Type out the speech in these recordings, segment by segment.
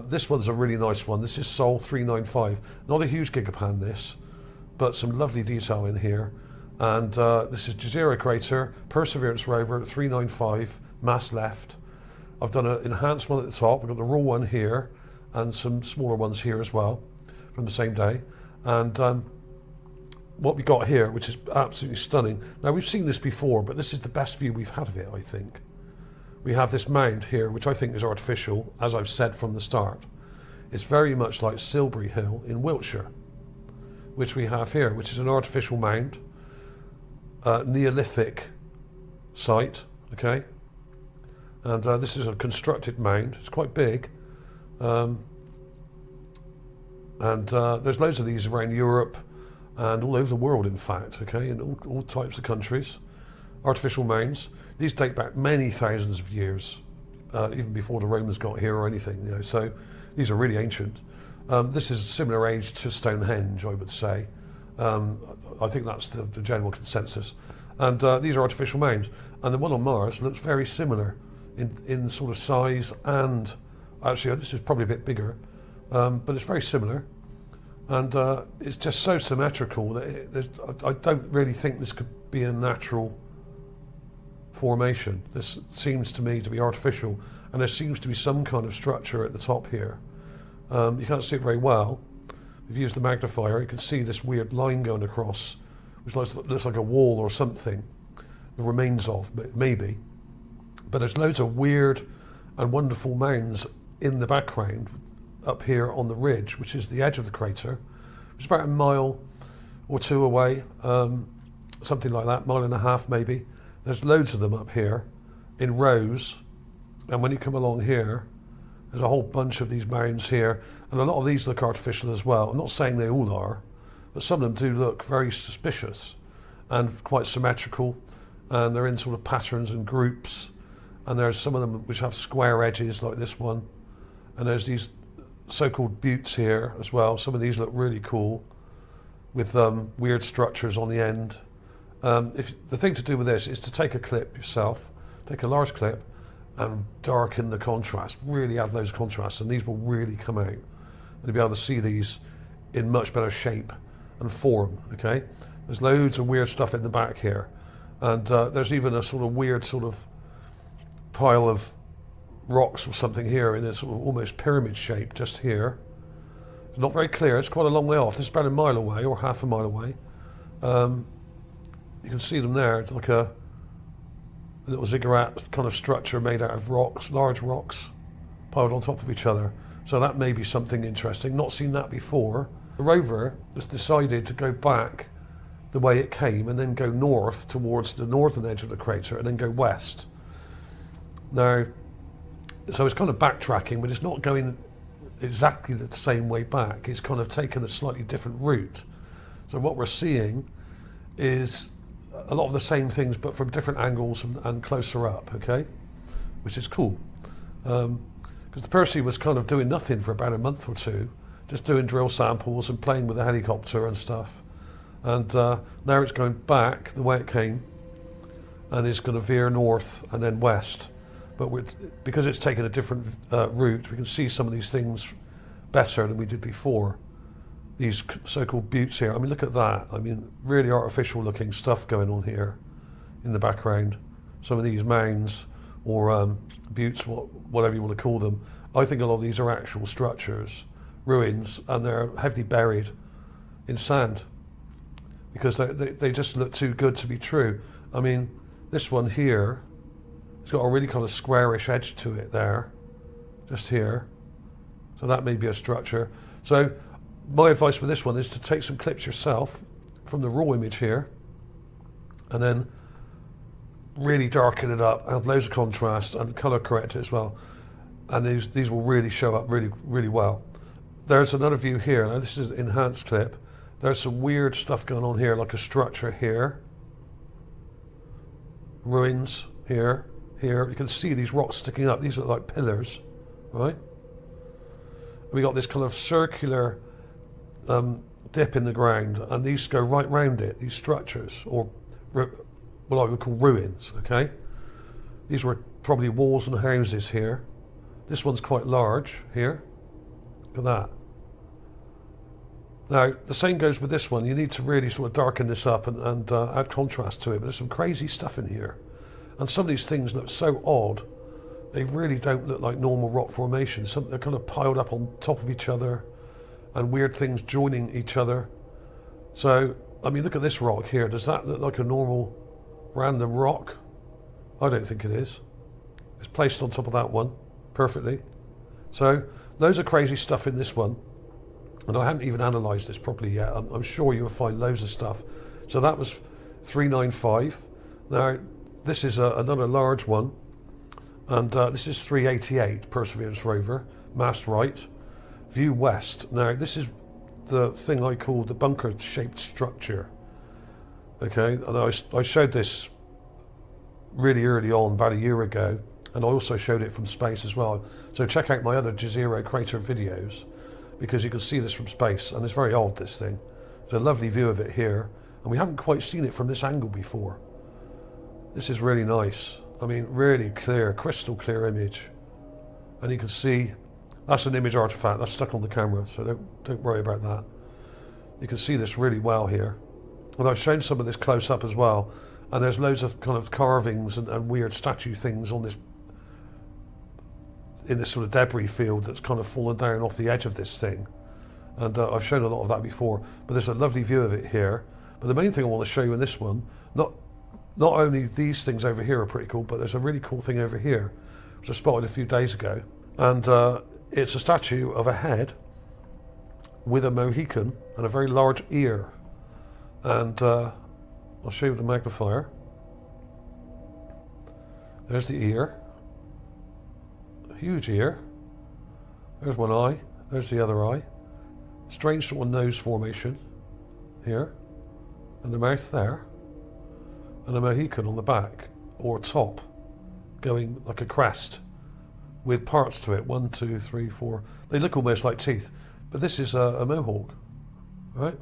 This one's a really nice one. This is Sol 395. Not a huge gigapan this, but some lovely detail in here. And this is Jezero Crater, Perseverance Rover 395, mass left. I've done an enhanced one at the top. We've got the raw one here and some smaller ones here as well from the same day. And what we got here, which is absolutely stunning. Now we've seen this before, but this is the best view we've had of it, I think. We have this mound here, which I think is artificial, as I've said from the start. It's very much like Silbury Hill in Wiltshire, which we have here, which is an artificial mound, Neolithic site, okay? And this is a constructed mound. It's quite big. And there's loads of these around Europe and all over the world, in fact, okay, in all types of countries. Artificial mounds. These date back many thousands of years, even before the Romans got here or anything, you know, so these are really ancient. This is similar age to Stonehenge, I would say. I think that's the general consensus. And these are artificial mounds. And the one on Mars looks very similar in sort of size, and actually this is probably a bit bigger, but it's very similar. And it's just so symmetrical that I don't really think this could be a natural formation. This seems to me to be artificial, and there seems to be some kind of structure at the top here. You can't see it very well. If you use the magnifier, you can see this weird line going across, which looks like a wall or something, the remains of, maybe. But there's loads of weird and wonderful mounds in the background up here on the ridge, which is the edge of the crater, which is about a mile or two away, something like that, mile and a half maybe. There's loads of them up here in rows, and when you come along here, there's a whole bunch of these mounds here, and a lot of these look artificial as well. I'm not saying they all are, but some of them do look very suspicious and quite symmetrical, and they're in sort of patterns and groups, and there's some of them which have square edges like this one, and there's these so-called buttes here as well. Some of these look really cool with weird structures on the end. The thing to do with this is to take a clip yourself, take a large clip and darken the contrast, really add loads of contrast, and these will really come out. And you'll be able to see these in much better shape and form, okay? There's loads of weird stuff in the back here. And there's even a sort of weird sort of pile of rocks or something here in a sort of almost pyramid shape just here. It's not very clear, it's quite a long way off. This is about a mile away or half a mile away. You can see them there. It's like a little ziggurat kind of structure made out of rocks, large rocks piled on top of each other. So that may be something interesting. Not seen that before. The rover has decided to go back the way it came and then go north towards the northern edge of the crater and then go west. Now, so it's kind of backtracking, but it's not going exactly the same way back. It's kind of taken a slightly different route. So what we're seeing is a lot of the same things, but from different angles and closer up, okay? Which is cool. Because the Percy was kind of doing nothing for about a month or two, just doing drill samples and playing with the helicopter and stuff. And now it's going back the way it came, and it's going to veer north and then west. But because it's taken a different route, we can see some of these things better than we did before. These so-called buttes here. I mean, look at that. I mean, really artificial looking stuff going on here in the background. Some of these mounds or buttes, whatever you want to call them. I think a lot of these are actual structures, ruins, and they're heavily buried in sand because they just look too good to be true. I mean, this one here, it's got a really kind of squarish edge to it there, just here. So that may be a structure. So my advice with this one is to take some clips yourself from the raw image here and then really darken it up, add loads of contrast and color correct it as well. And these will really show up really, really well. There's another view here. Now this is an enhanced clip. There's some weird stuff going on here, like a structure here. Ruins here, here. You can see these rocks sticking up. These are like pillars, right? We got this kind of circular dip in the ground, and these go right round it, these structures, or what I would call ruins, okay? These were probably walls and houses here. This one's quite large here, Look at that. Now, the same goes with this one. You need to really sort of darken this up and add contrast to it. But there's some crazy stuff in here. And some of these things look so odd. They really don't look like normal rock formations. They're kind of piled up on top of each other and weird things joining each other. So, I mean, look at this rock here. Does that look like a normal random rock? I don't think it is. It's placed on top of that one perfectly. So, loads of crazy stuff in this one. And I haven't even analysed this properly yet. I'm sure you'll find loads of stuff. So that was 395. Now, this is another large one. And this is 388, Perseverance Rover, mast right, view west. Now, this is the thing I call the bunker-shaped structure. Okay, and I showed this really early on, about a year ago, and I also showed it from space as well. So check out my other Jezero Crater videos, because you can see this from space, and it's very odd, this thing. It's a lovely view of it here, and we haven't quite seen it from this angle before. This is really nice. I mean, really clear, crystal clear image. And you can see, that's an image artifact, that's stuck on the camera, so don't worry about that. You can see this really well here. And I've shown some of this close up as well, and there's loads of kind of carvings and weird statue things on this, in this sort of debris field that's kind of fallen down off the edge of this thing. And I've shown a lot of that before, but there's a lovely view of it here. But the main thing I want to show you in this one, not only these things over here are pretty cool, but there's a really cool thing over here, which I spotted a few days ago. And it's a statue of a head with a Mohican and a very large ear. And I'll show you with the magnifier. There's the ear. Huge ear. There's one eye. There's the other eye. Strange sort of nose formation here. And the mouth there. And a Mohican on the back, or top, going like a crest with parts to it. 1, 2, 3, 4. They look almost like teeth, but this is a mohawk, right?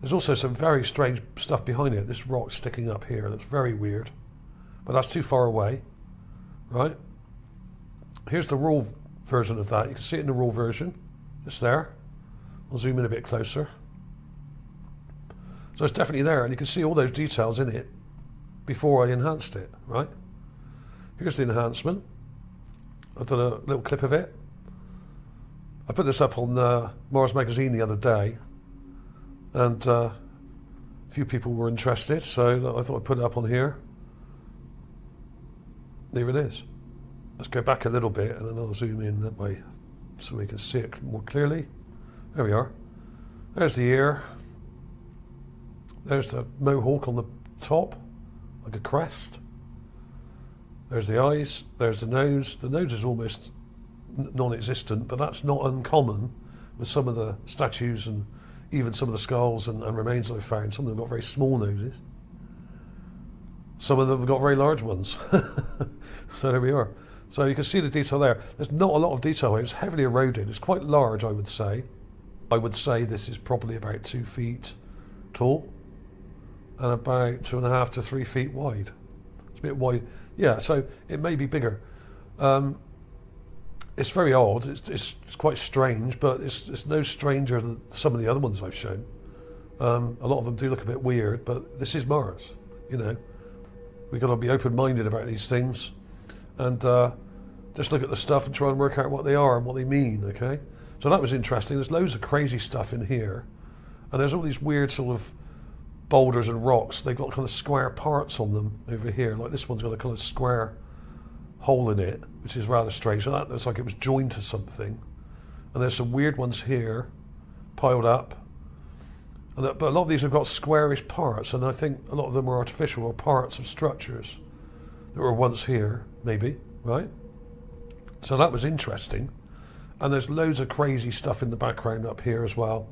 There's also some very strange stuff behind it. This rock sticking up here, that's very weird, but that's too far away, right? Here's the raw version of that. You can see it in the raw version. It's there. I'll zoom in a bit closer. So it's definitely there, and you can see all those details in it before I enhanced it, right? Here's the enhancement. I've done a little clip of it. I put this up on Mars Magazine the other day, and a few people were interested, so I thought I'd put it up on here. There it is. Let's go back a little bit, and then I'll zoom in that way so we can see it more clearly. There we are. There's the ear. There's the mohawk on the top, like a crest. There's the eyes, there's the nose. The nose is almost non-existent, but that's not uncommon with some of the statues and even some of the skulls and remains I've found. Some of them got very small noses. Some of them have got very large ones. So there we are. So you can see the detail there. There's not a lot of detail here. It's heavily eroded. It's quite large, I would say. I would say this is probably about 2 feet tall and about 2.5 to 3 feet wide. It's a bit wide. Yeah, so it may be bigger. It's very odd. It's quite strange, but it's no stranger than some of the other ones I've shown. A lot of them do look a bit weird, but this is Mars, you know. We've got to be open-minded about these things and just look at the stuff and try and work out what they are and what they mean, okay? So that was interesting. There's loads of crazy stuff in here, and there's all these weird sort of boulders and rocks. They've got kind of square parts on them over here, like this one's got a kind of square hole in it, which is rather strange. So that looks like it was joined to something. And there's some weird ones here, piled up. And but a lot of these have got squarish parts, and I think a lot of them are artificial or parts of structures that were once here, maybe, right? So that was interesting. And there's loads of crazy stuff in the background up here as well.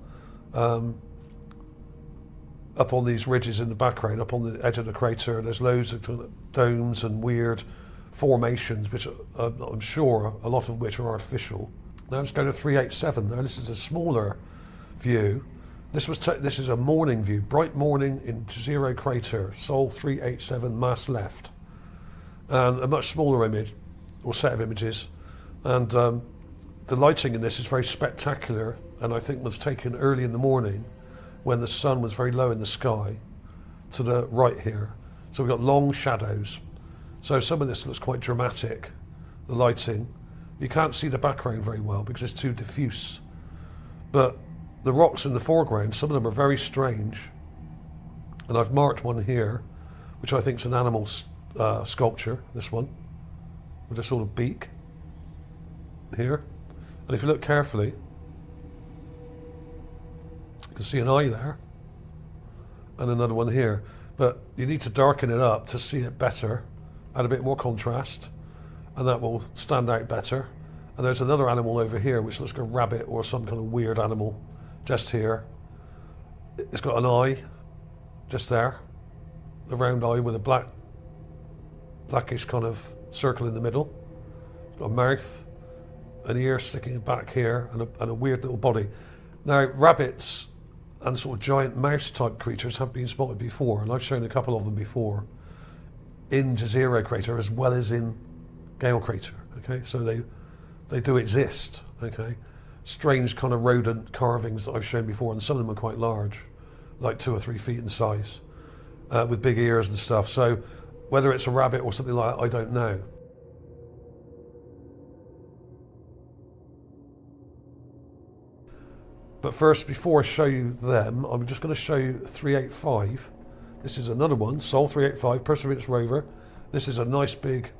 Up on these ridges in the background, up on the edge of the crater, there's loads of domes and weird formations, which I'm sure a lot of which are artificial. Now let's go to 387. Now this is a smaller view. This is a morning view, bright morning in Jezero Crater, Sol 387, mass left, and a much smaller image or set of images. And the lighting in this is very spectacular, and I think was taken early in the morning when the sun was very low in the sky to the right here. So we've got long shadows. So some of this looks quite dramatic, the lighting. You can't see the background very well because it's too diffuse. But the rocks in the foreground, some of them are very strange. And I've marked one here, which I think is an animal sculpture, this one, with a sort of beak here. And if you look carefully, you can see an eye there, and another one here. But you need to darken it up to see it better, add a bit more contrast, and that will stand out better. And there's another animal over here which looks like a rabbit or some kind of weird animal just here. It's got an eye just there, the round eye with a blackish kind of circle in the middle. It's got a mouth, an ear sticking back here, and a weird little body. Now, rabbits and sort of giant mouse type creatures have been spotted before, and I've shown a couple of them before in Jezero Crater as well as in Gale Crater. Okay, so they do exist. Okay, strange kind of rodent carvings that I've shown before, and some of them are quite large, like 2 or 3 feet in size, with big ears and stuff. So whether it's a rabbit or something like that, I don't know. But first, before I show you them, I'm just going to show you 385. This is another one, Sol 385, Perseverance Rover. This is a nice big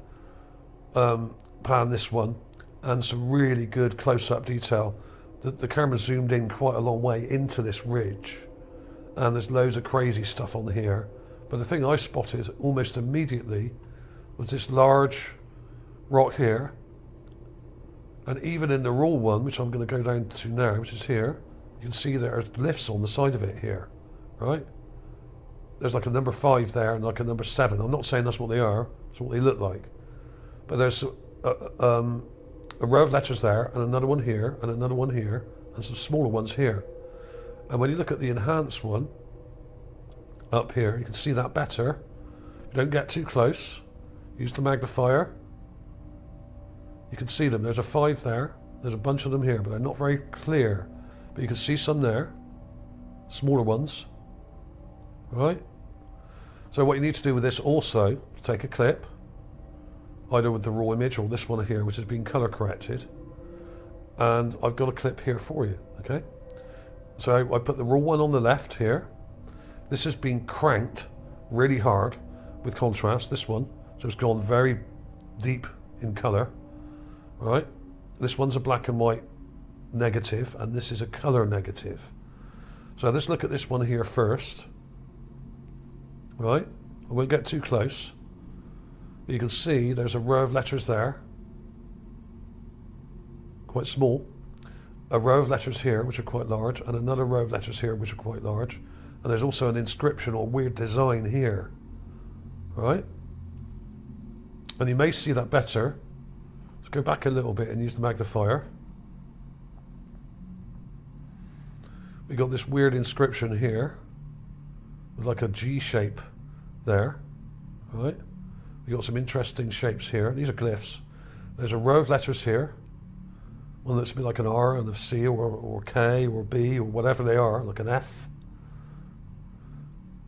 pan, this one, and some really good close-up detail. The camera zoomed in quite a long way into this ridge, and there's loads of crazy stuff on here. But the thing I spotted almost immediately was this large rock here. And even in the raw one, which I'm going to go down to now, which is here, you can see there are glyphs on the side of it here, right? There's like a number 5 there and like a number 7. I'm not saying that's what they are, it's what they look like. But there's a row of letters there, and another one here, and another one here, and some smaller ones here. And when you look at the enhanced one, up here, you can see that better. If you don't get too close, use the magnifier. You can see them. There's a 5 there. There's a bunch of them here, but they're not very clear. But you can see some there, smaller ones, right? So what you need to do with this also, take a clip, either with the raw image or this one here, which has been color corrected. And I've got a clip here for you, okay? So I put the raw one on the left here. This has been cranked really hard with contrast, this one. So it's gone very deep in color. Right, this one's a black and white negative, and this is a color negative. So let's look at this one here first. Right, I won't get too close. You can see there's a row of letters there, quite small. A row of letters here, which are quite large, and another row of letters here, which are quite large. And there's also an inscription or weird design here. Right, and you may see that better. Let's go back a little bit and use the magnifier. We got this weird inscription here with like a G shape there, right? We got some interesting shapes here. These are glyphs. There's a row of letters here. One that's a bit like an R and a C or K or B or whatever they are, like an F.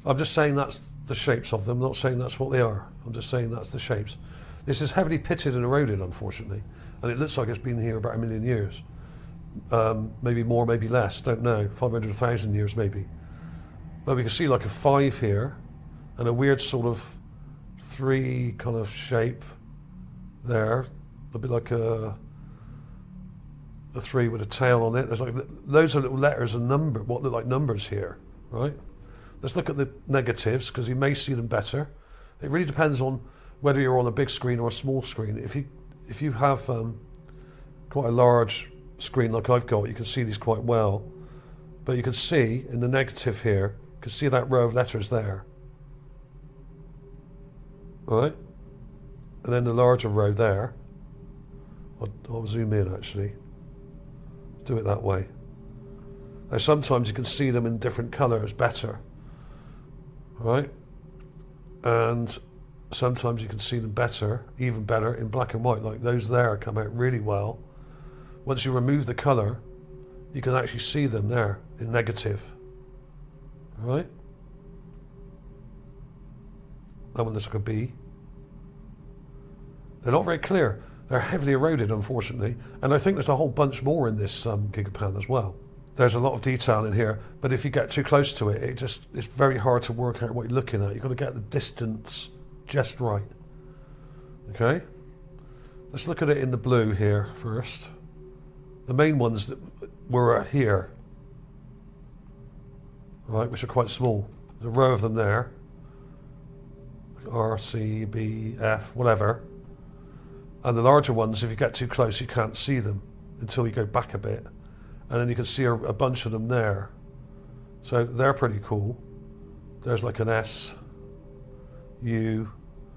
I'm just saying that's the shapes of them, not saying that's what they are. I'm just saying that's the shapes. This is heavily pitted and eroded, unfortunately, and it looks like it's been here about 1 million years. Maybe more, maybe less, don't know, 500,000 years maybe. But we can see like a 5 here, and a weird sort of 3 kind of shape there, a bit like a 3 with a tail on it. There's like loads of little letters and what look like numbers here, right? Let's look at the negatives, because you may see them better. It really depends on whether you're on a big screen or a small screen. If you have quite a large screen like I've got, you can see these quite well. But you can see in the negative here, you can see that row of letters there. Right? And then the larger row there. I'll zoom in actually. Let's do it that way. Now sometimes you can see them in different colours better. Right? And sometimes you can see them better, even better, in black and white, like those there come out really well. once you remove the colour, you can actually see them there in negative. Right? That one looks like a bee. They're not very clear. They're heavily eroded, unfortunately. And I think there's a whole bunch more in this Gigapan as well. There's a lot of detail in here, but if you get too close to it, it's very hard to work out what you're looking at. You've got to get the distance just right. Okay? Let's look at it in the blue here first. The main ones that were here, right, which are quite small. There's a row of them there. R, C, B, F, whatever. And the larger ones, if you get too close, you can't see them until you go back a bit. And then you can see a bunch of them there. So they're pretty cool. There's like an S, U,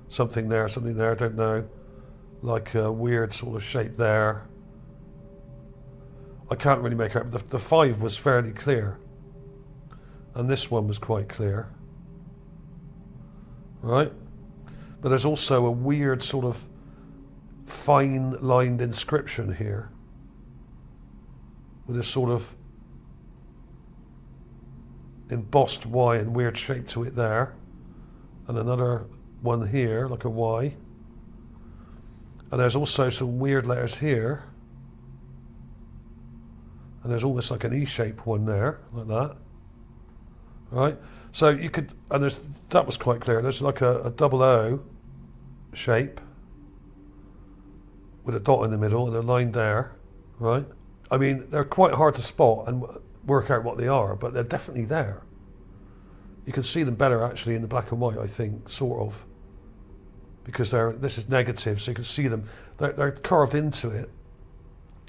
something there, I don't know. Like a weird sort of shape there. I can't really make out. The 5 was fairly clear. And this one was quite clear. Right? But there's also a weird sort of fine lined inscription here with a sort of embossed Y and weird shape to it there, and another one here like a Y, and there's also some weird letters here, and there's almost like an E-shaped one there like that. Right, so you could, and that was quite clear. There's like a double O shape with a dot in the middle and a line there, right? I mean, they're quite hard to spot and work out what they are, but they're definitely there. You can see them better actually in the black and white, I think, sort of, because this is negative, so you can see them. They're carved into it,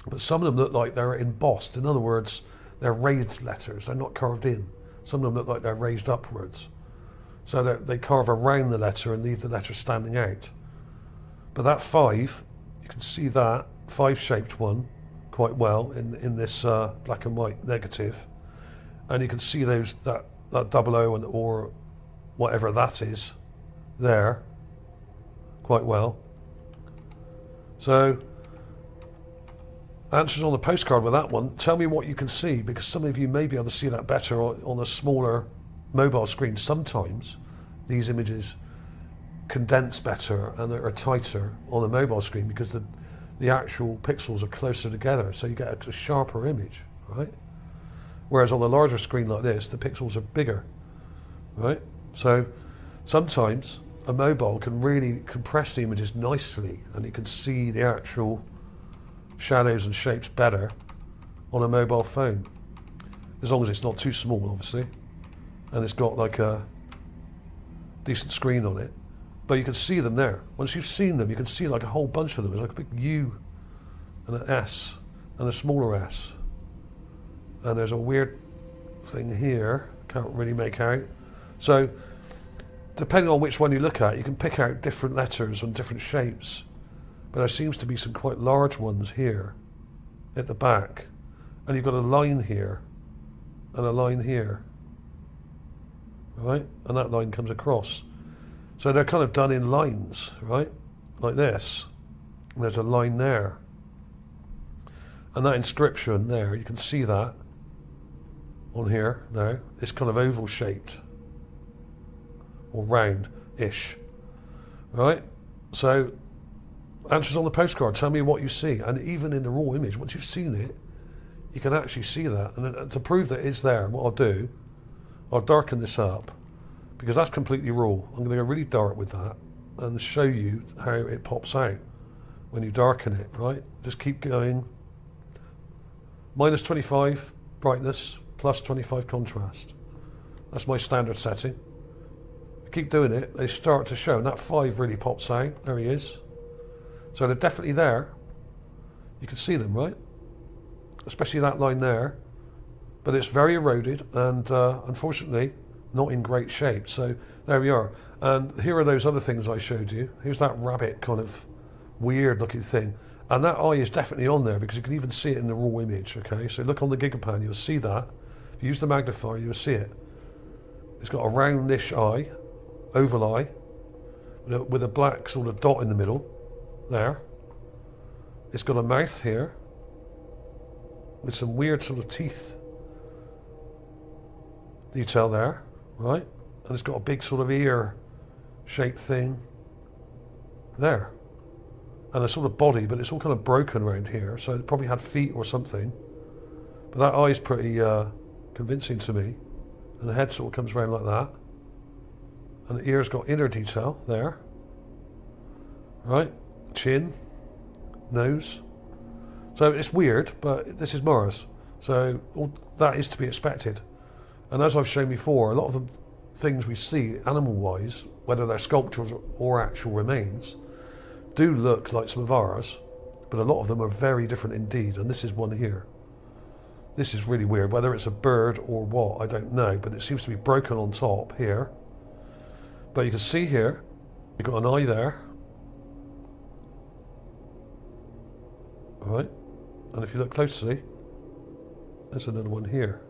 but some of them look like they're embossed. In other words, they're raised letters. They're not carved in. Some of them look like they're raised upwards. So they carve around the letter and leave the letter standing out. But that 5, you can see that 5-shaped one quite well in this black and white negative. And you can see that double O or whatever that is there quite well. So, answers on the postcard with that one. Tell me what you can see, because some of you may be able to see that better on a smaller mobile screen. Sometimes these images condense better and are tighter on the mobile screen because the actual pixels are closer together, so you get a sharper image, right? Whereas on the larger screen like this, the pixels are bigger, right? So sometimes a mobile can really compress the images nicely, and you can see the actual shadows and shapes better on a mobile phone, as long as it's not too small, obviously, and it's got like a decent screen on it. But you can see them there. Once you've seen them, you can see like a whole bunch of them. There's like a big U and an S and a smaller S, and there's a weird thing here, can't really make out. So depending on which one you look at, you can pick out different letters and different shapes. But there seems to be some quite large ones here at the back. And you've got a line here and a line here, right? And that line comes across. So they're kind of done in lines, right? Like this. And there's a line there. And that inscription there, you can see that on here now. It's kind of oval shaped or round-ish, right? So answers on the postcard, tell me what you see. And even in the raw image, once you've seen it, you can actually see that. And then to prove that it's there, what I'll do, I'll darken this up, because that's completely raw. I'm going to go really dark with that and show you how it pops out when you darken it, right? Just keep going. -25 brightness, +25 contrast. That's my standard setting. Keep doing it, they start to show, and that 5 really pops out. There he is. So they're definitely there. You can see them, right? Especially that line there. But it's very eroded and unfortunately not in great shape. So there we are. And here are those other things I showed you. Here's that rabbit kind of weird looking thing. And that eye is definitely on there because you can even see it in the raw image, okay? So look on the Gigapan, you'll see that. If you use the magnifier, you'll see it. It's got a roundish eye, oval eye, with a black sort of dot in the middle there. It's got a mouth here, with some weird sort of teeth detail there, right? And it's got a big sort of ear shaped thing there. And a sort of body, but it's all kind of broken around here, so it probably had feet or something. But that eye's pretty convincing to me. And the head sort of comes around like that. And the ear's got inner detail there. Right? Chin, nose. So it's weird, but this is Mars. So all that is to be expected. And as I've shown before, a lot of the things we see animal-wise, whether they're sculptures or actual remains, do look like some of ours, but a lot of them are very different indeed. And this is one here. This is really weird. Whether it's a bird or what, I don't know, but it seems to be broken on top here. But you can see here, you've got an eye there. All right. And if you look closely, there's another one here.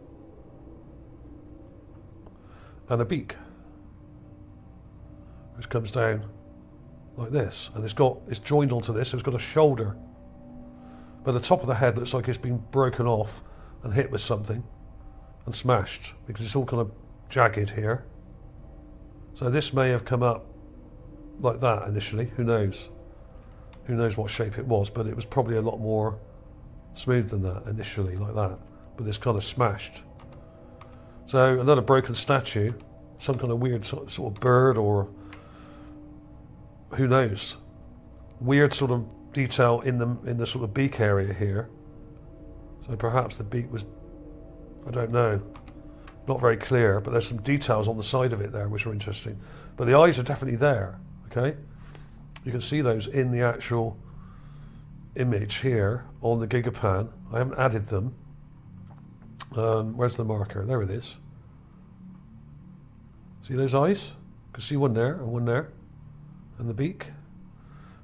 And a beak, which comes down like this. And it's joined onto this, so it's got a shoulder. But the top of the head looks like it's been broken off and hit with something and smashed, because it's all kind of jagged here. So this may have come up like that initially, who knows? Who knows what shape it was, but it was probably a lot more smooth than that initially, like that. But it's kind of smashed. So another broken statue, some kind of weird sort of bird, or who knows? Weird sort of detail in the sort of beak area here. So perhaps the beak was, I don't know, not very clear, but there's some details on the side of it there which are interesting. But the eyes are definitely there, okay? You can see those in the actual image here on the Gigapan. I haven't added them. Where's the marker? There it is. See those eyes? You can see one there and one there. And the beak.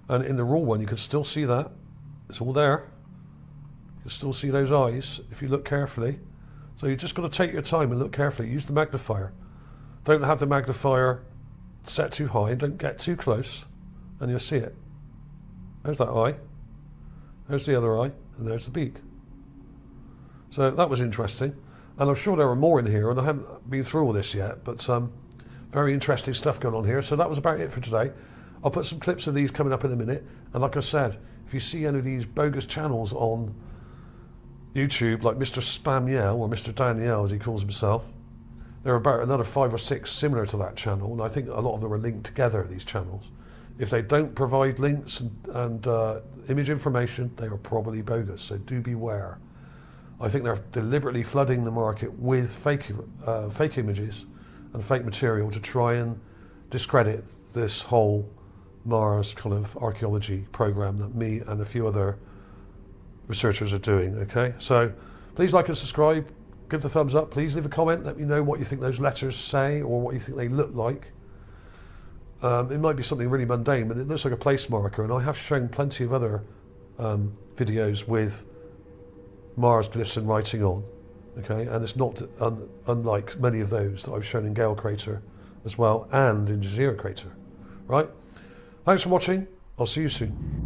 And in the raw one, you can still see that. It's all there. You can still see those eyes if you look carefully. So you just got to take your time and look carefully. Use the magnifier. Don't have the magnifier set too high, and don't get too close, and you'll see it. There's that eye. There's the other eye, and there's the beak. So that was interesting. And I'm sure there are more in here, and I haven't been through all this yet, but very interesting stuff going on here. So that was about it for today. I'll put some clips of these coming up in a minute. And like I said, if you see any of these bogus channels on YouTube, like Mr. Spamiel, or Mr. Daniel as he calls himself, there are about another 5 or 6 similar to that channel, and I think a lot of them are linked together, these channels. If they don't provide links and image information, they are probably bogus, so do beware. I think they're deliberately flooding the market with fake images and fake material to try and discredit this whole Mars kind of archaeology program that me and a few other researchers are doing, okay? So please like and subscribe, give the thumbs up, please leave a comment, let me know what you think those letters say or what you think they look like. It might be something really mundane, but it looks like a place marker, and I have shown plenty of other videos with Mars glyphs and writing on, okay? And it's not unlike many of those that I've shown in Jezero Crater as well, and in Jezero Crater, right? Thanks for watching, I'll see you soon.